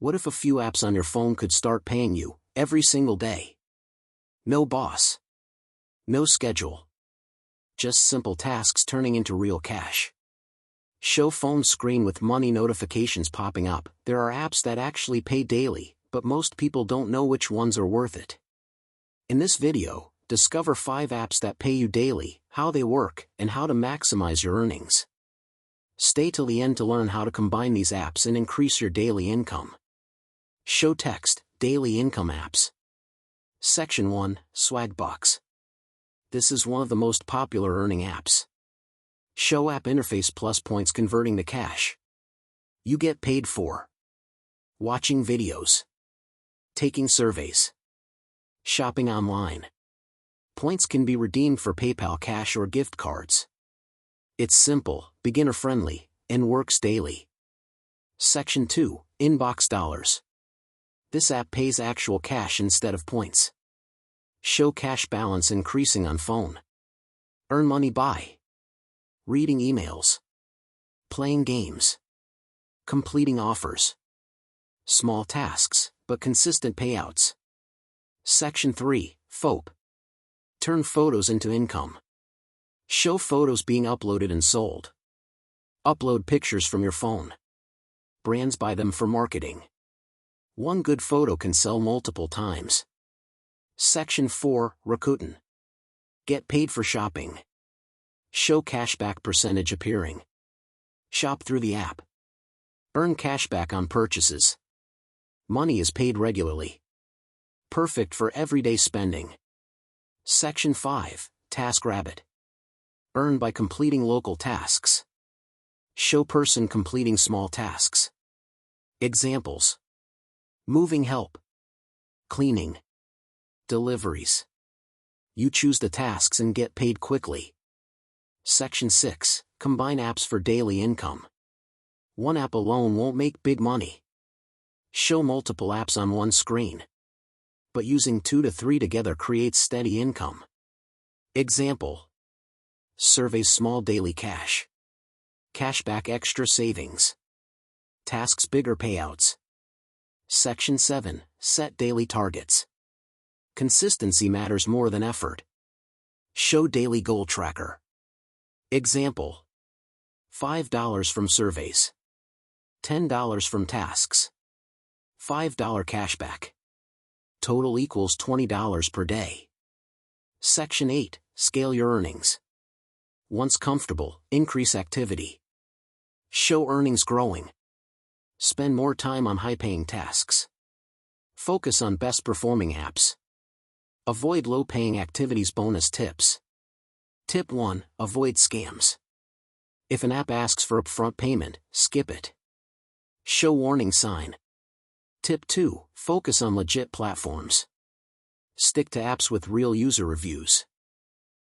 What if a few apps on your phone could start paying you every single day? No boss. No schedule. Just simple tasks turning into real cash. Show phone screen with money notifications popping up. There are apps that actually pay daily, but most people don't know which ones are worth it. In this video, discover 5 apps that pay you daily, how they work, and how to maximize your earnings. Stay till the end to learn how to combine these apps and increase your daily income. Show text, daily income apps. Section 1, Swagbucks. This is one of the most popular earning apps. Show app interface plus points converting to cash. You get paid for watching videos, taking surveys, shopping online. Points can be redeemed for PayPal cash or gift cards. It's simple, beginner-friendly, and works daily. Section 2, InboxDollars. This app pays actual cash instead of points. Show cash balance increasing on phone. Earn money by reading emails, playing games, completing offers. Small tasks, but consistent payouts. Section 3, Foap. Turn photos into income. Show photos being uploaded and sold. Upload pictures from your phone. Brands buy them for marketing. One good photo can sell multiple times. Section 4, Rakuten. Get paid for shopping. Show cashback percentage appearing. Shop through the app. Earn cashback on purchases. Money is paid regularly. Perfect for everyday spending. Section 5, TaskRabbit. Earn by completing local tasks. Show person completing small tasks. Examples: moving help, cleaning, deliveries. You choose the tasks and get paid quickly. Section 6, Combine apps for daily income. One app alone won't make big money. Show multiple apps on one screen. But using 2 to 3 together creates steady income. Example: surveys small daily cash. Cashback extra savings. Tasks bigger payouts. Section 7, Set daily targets. Consistency matters more than effort. Show daily goal tracker. Example: $5 from surveys. $10 from tasks. $5 cashback. Total equals $20 per day. Section 8, Scale your earnings. Once comfortable, increase activity. Show earnings growing. Spend more time on high-paying tasks. Focus on best-performing apps. Avoid low-paying activities. Bonus tips. Tip 1, avoid scams. If an app asks for upfront payment, skip it. Show warning sign. Tip 2, focus on legit platforms. Stick to apps with real user reviews.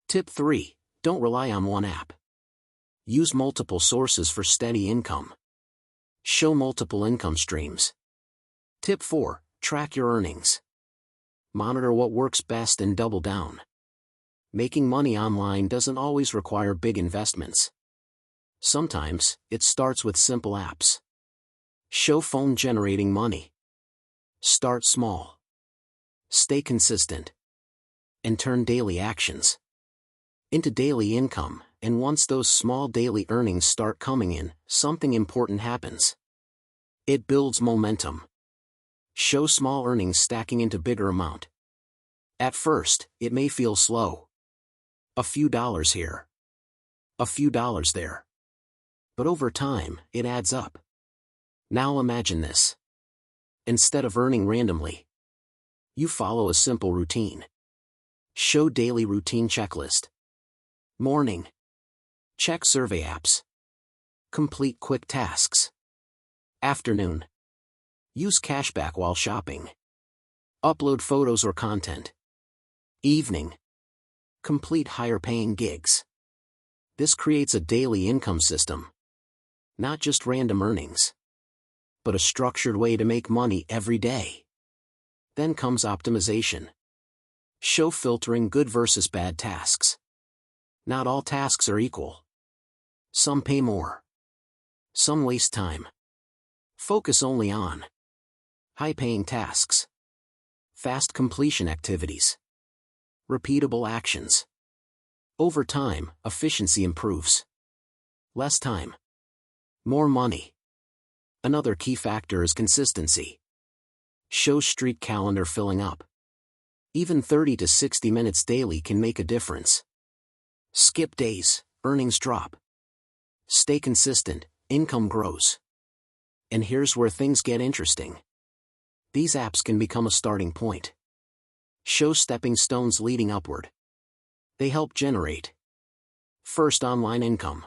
Tip 3, don't rely on one app. Use multiple sources for steady income. Show multiple income streams. Tip 4, track your earnings. Monitor what works best and double down. Making money online doesn't always require big investments. Sometimes, it starts with simple apps. Show phone generating money. Start small. Stay consistent. And turn daily actions into daily income, and once those small daily earnings start coming in, something important happens. It builds momentum. Show small earnings stacking into bigger amount. At first, it may feel slow. A few dollars here. A few dollars there. But over time, it adds up. Now imagine this. Instead of earning randomly, you follow a simple routine. Show daily routine checklist. Morning. Check survey apps. Complete quick tasks. Afternoon. Use cashback while shopping. Upload photos or content. Evening. Complete higher-paying gigs. This creates a daily income system. Not just random earnings, but a structured way to make money every day. Then comes optimization. Show filtering good versus bad tasks. Not all tasks are equal. Some pay more. Some waste time. Focus only on High-paying tasks. Fast completion activities. Repeatable actions. Over time, efficiency improves. Less time. More money. Another key factor is consistency. Show streak calendar filling up. Even 30 to 60 minutes daily can make a difference. Skip days, earnings drop. Stay consistent, income grows. And here's where things get interesting. These apps can become a starting point. Show stepping stones leading upward. They help generate. First, online income.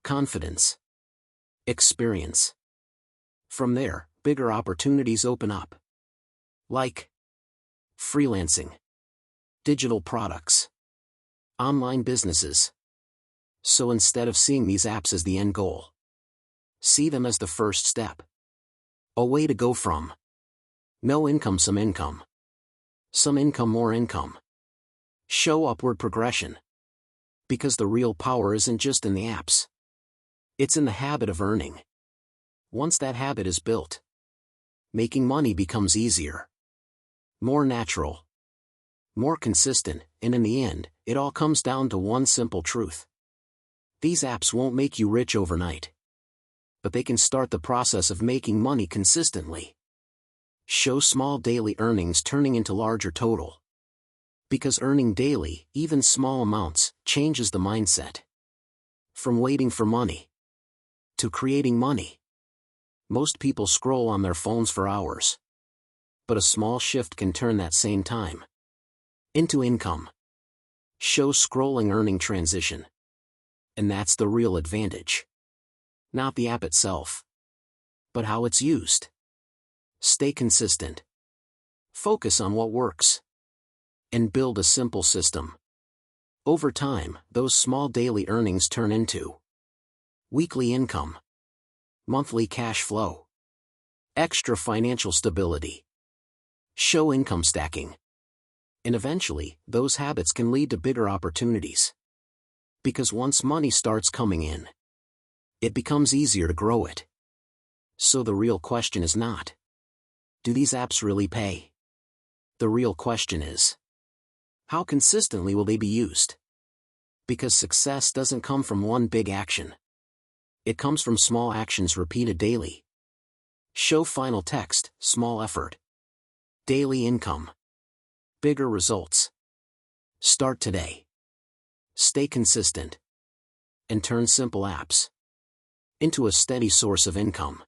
Confidence. Experience. From there, bigger opportunities open up. Like freelancing. Digital products. Online businesses. So instead of seeing these apps as the end goal, see them as the first step. A way to go from no income, some income. Some income, more income. Show upward progression. Because the real power isn't just in the apps. It's in the habit of earning. Once that habit is built, making money becomes easier. More natural. More consistent, and in the end, it all comes down to one simple truth. These apps won't make you rich overnight. But they can start the process of making money consistently. Show small daily earnings turning into larger total. Because earning daily, even small amounts, changes the mindset. From waiting for money to creating money. Most people scroll on their phones for hours. But a small shift can turn that same time into income. Show scrolling earning transition. And that's the real advantage. Not the app itself, but how it's used. Stay consistent. Focus on what works. And build a simple system. Over time, those small daily earnings turn into weekly income, monthly cash flow, extra financial stability. Show income stacking. And eventually, those habits can lead to bigger opportunities. Because once money starts coming in, it becomes easier to grow it. So the real question is not, do these apps really pay? The real question is, how consistently will they be used? Because success doesn't come from one big action. It comes from small actions repeated daily. Show final text, small effort. Daily income. Bigger results. Start today. Stay consistent. And turn simple apps into a steady source of income.